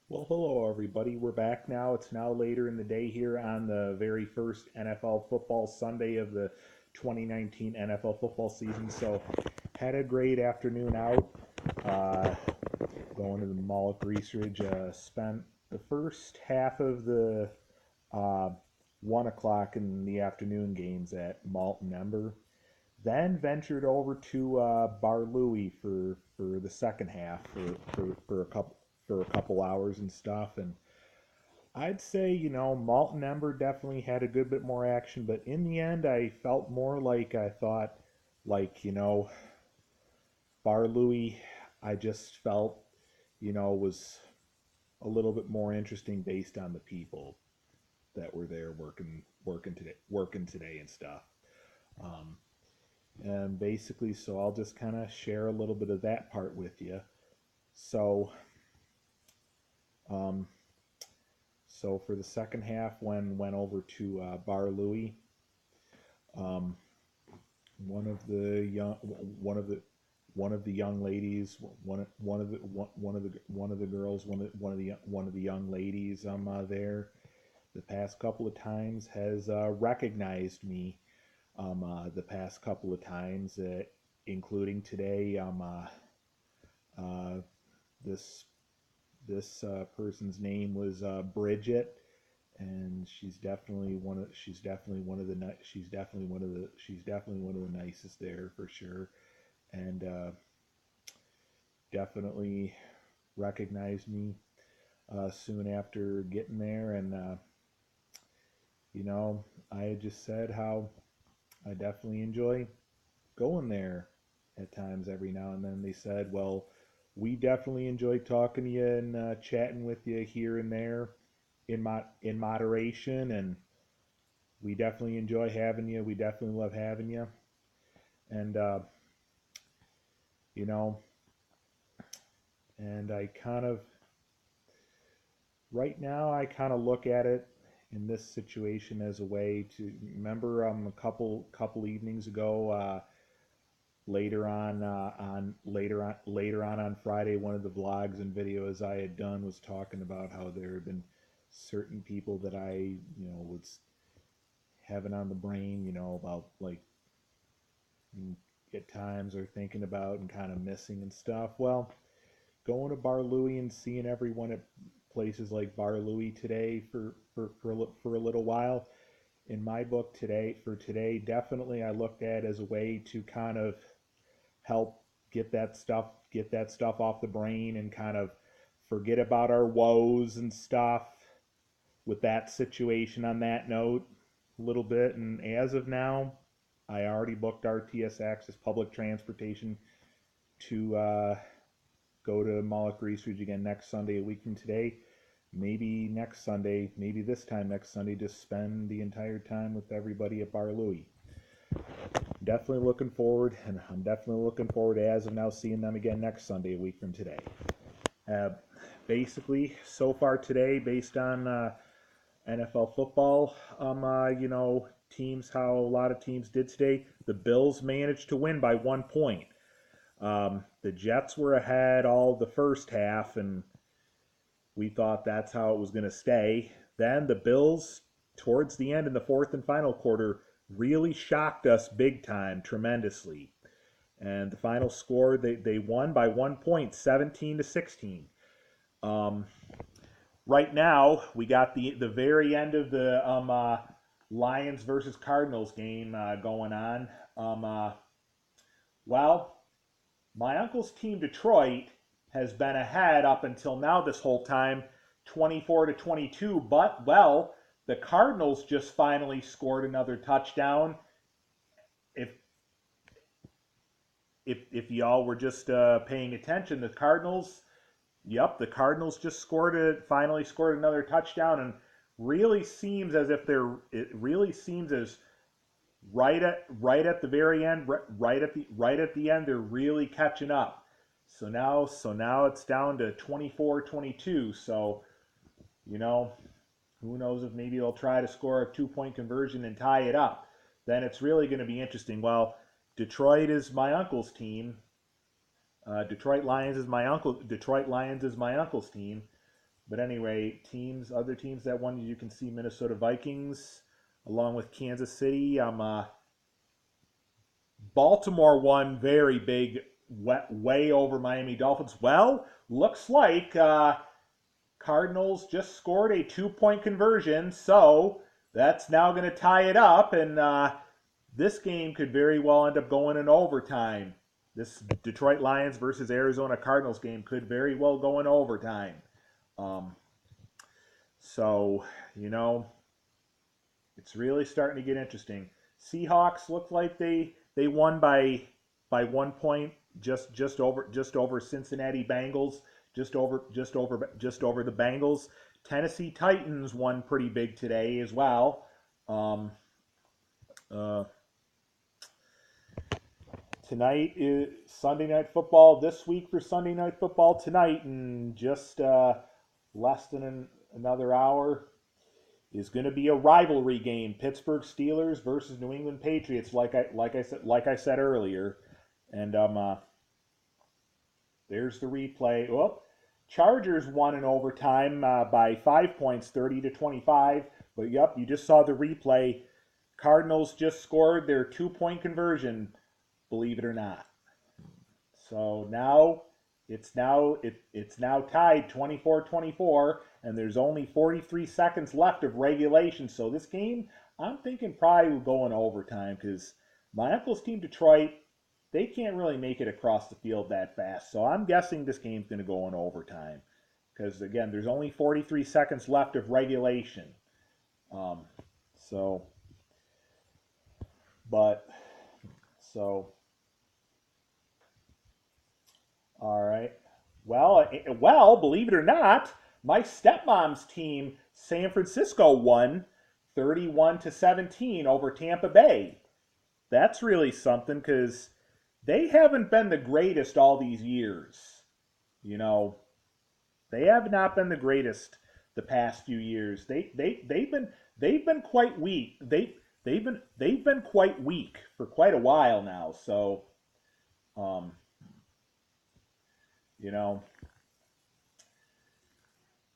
Well, hello everybody. We're back now. It's now later in the day here on the very first NFL football Sunday of the 2019 NFL football season. So, had a great afternoon out. Uh, Going to the Mall at Greaseridge. Spent the first half of the uh, 1 o'clock in the afternoon games at Malt and Ember. Then ventured over to Bar Louie for the second half for a couple hours and stuff. And I'd say, Malt and Ember definitely had a good bit more action, but in the end, I felt more like I thought, like, Bar Louie, I just felt, was a little bit more interesting based on the people that were there working today and stuff. Um, and basically, so I'll just kind of share a little bit of that part with you. So, um, so for the second half, when went over to Bar Louie, um, one of the young one of the one of the young ladies, one of the girls, one of the young ladies there the past couple of times has recognized me the past couple of times, including today. Uh, this this person's name was Bridget, and she's definitely one of the nicest there for sure, and definitely recognized me soon after getting there, and you know I had just said how I definitely enjoy going there at times every now and then. They said, well, we definitely enjoy talking to you and chatting with you here and there in moderation, and we definitely enjoy having you. We definitely love having you, and you know, and I kind of right now I kind of look at it in this situation as a way to remember a couple evenings ago. Later on Friday, one of the vlogs and videos I had done was talking about how there had been certain people that I was having on the brain, about like at times or thinking about and kind of missing and stuff. Well, going to Bar Louie and seeing everyone at places like Bar Louie today for a little while, in my book today, definitely I looked at as a way to kind of help get that stuff off the brain and kind of forget about our woes and stuff with that situation on that note a little bit. And as of now, I already booked RTS Access public transportation to go to Moloch Research again next Sunday, a week from today. Maybe next Sunday, maybe this time next Sunday, just spend the entire time with everybody at Bar Louie. Definitely looking forward, and I'm definitely looking forward as of now seeing them again next Sunday, a week from today. Uh, Basically, so far today, based on NFL football, teams, how a lot of teams did today, the Bills managed to win by 1 point. The Jets were ahead all the first half, and we thought that's how it was going to stay. Then the Bills, towards the end in the fourth and final quarter, really shocked us big time, tremendously. And the final score, they won by 1 point, 17-16. Um, right now, we got the very end of the Lions versus Cardinals game going on. Well, my uncle's team, Detroit, has been ahead up until now this whole time, 24-22. But, well, the Cardinals just finally scored another touchdown. If if y'all were just paying attention, the Cardinals just finally scored another touchdown, and really seems as if it really seems as right at the very end, right at the end, they're really catching up. So now it's down to 24-22. So you know, who knows if maybe they'll try to score a 2 point conversion and tie it up. Then it's really going to be interesting. Well, Detroit is my uncle's team. Detroit Lions is my uncle's team. But anyway, other teams that won, you can see Minnesota Vikings along with Kansas City. Baltimore won very big, way over Miami Dolphins. Well, looks like Cardinals just scored a 2-point conversion, so that's now going to tie it up, and this game could very well end up going in overtime. This Detroit Lions versus Arizona Cardinals game could very well go in overtime. Um, so, you know, it's really starting to get interesting. Seahawks look like they won by 1 point, just over Cincinnati Bengals, just over the Bengals. Tennessee Titans won pretty big today as well. Uh, Tonight is Sunday Night Football this week for Sunday Night Football tonight, and just less than another hour is going to be a rivalry game: Pittsburgh Steelers versus New England Patriots. Like I said earlier, and there's the replay. Oh, Chargers won in overtime by 5 points, 30-25. But yep, you just saw the replay. Cardinals just scored their 2-point conversion, believe it or not. So now it's now tied 24-24, and there's only 43 seconds left of regulation. So this game, I'm thinking probably will go in overtime, because my uncle's team Detroit, they can't really make it across the field that fast. So I'm guessing this game's going to go in overtime, because again, there's only 43 seconds left of regulation. So, all right. Well, believe it or not, my stepmom's team, San Francisco, won 31-17 over Tampa Bay. That's really something, because they haven't been the greatest all these years. You know, they have not been the greatest the past few years. They've been quite weak. They've been quite weak for quite a while now. So, you know,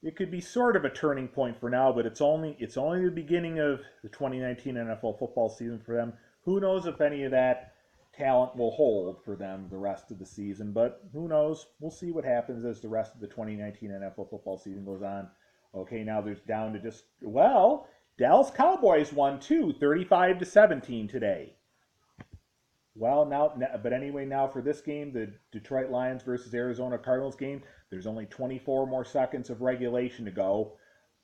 it could be sort of a turning point for now, but it's only the beginning of the 2019 NFL football season for them. Who knows if any of that talent will hold for them the rest of the season, but who knows? We'll see what happens as the rest of the 2019 NFL football season goes on. Okay, now there's down to just, well, Dallas Cowboys won too, 35-17 today. Well, but anyway, now for this game, the Detroit Lions versus Arizona Cardinals game, there's only 24 more seconds of regulation to go.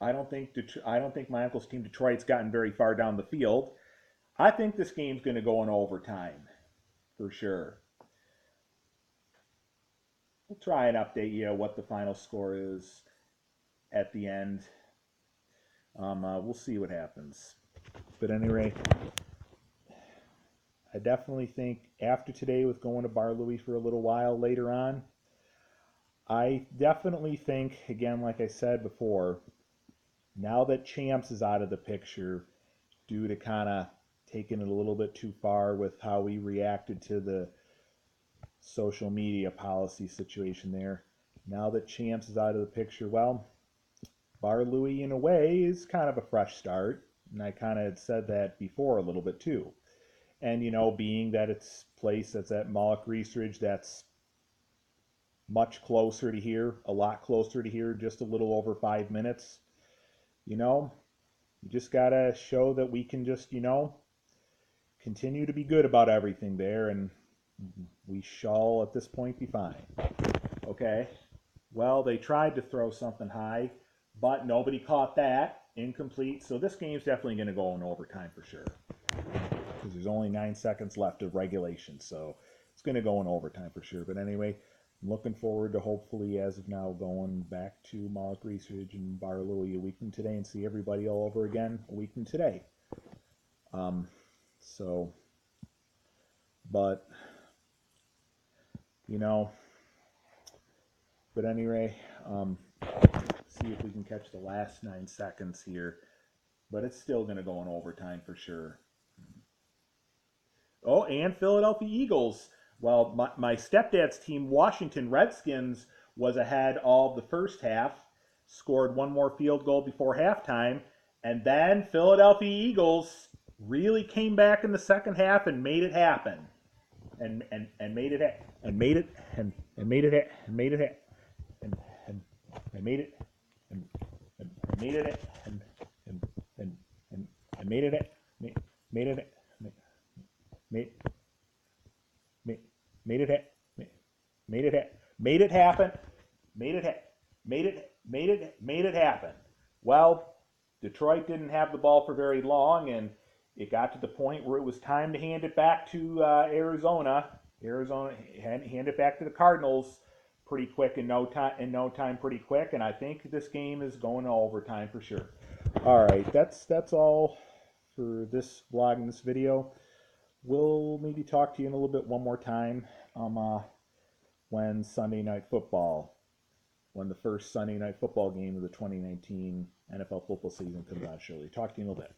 I don't think my uncle's team Detroit's gotten very far down the field. I think this game's going to go in overtime, for sure. We'll try and update you what the final score is at the end. We'll see what happens. But anyway, I definitely think after today, with going to Bar Louie for a little while later on, I definitely think, again, like I said before, now that Champs is out of the picture, due to kind of taking it a little bit too far with how we reacted to the social media policy situation there, now that Champs is out of the picture, well, Bar Louie in a way is kind of a fresh start, and I kind of had said that before a little bit too. And, you know, being that it's a place that's at Moloch Research, that's much closer to here, a lot closer to here, just a little over 5 minutes. You know, you just got to show that we can just, you know, continue to be good about everything there, and we shall at this point be fine. Okay. Well, they tried to throw something high, but nobody caught that. Incomplete. So this game's definitely going to go in overtime for sure, because there's only 9 seconds left of regulation. So it's going to go in overtime for sure. But anyway, I'm looking forward to hopefully, as of now, going back to Moloch Research and Bar Louie a week from today and see everybody all over again a week from today. But, you know, but anyway, see if we can catch the last 9 seconds here. But it's still going to go in overtime for sure. Oh, and Philadelphia Eagles. Well, my stepdad's team, Washington Redskins, was ahead all of the first half. scored one more field goal before halftime, and then Philadelphia Eagles really came back in the second half and made it happen, and made it and made it and made it and made it and and and made it and and made it and and and and made it made it made made made it made it made it happen, made it made it happen. Well, Detroit didn't have the ball for very long, and it got to the point where it was time to hand it back to Arizona. Arizona hand it back to the Cardinals pretty quick in no time pretty quick, and I think this game is going to overtime for sure. All right, that's all for this vlog and this video. We'll maybe talk to you in a little bit one more time when the first Sunday night football game of the 2019 NFL football season comes on shortly. Talk to you in a little bit.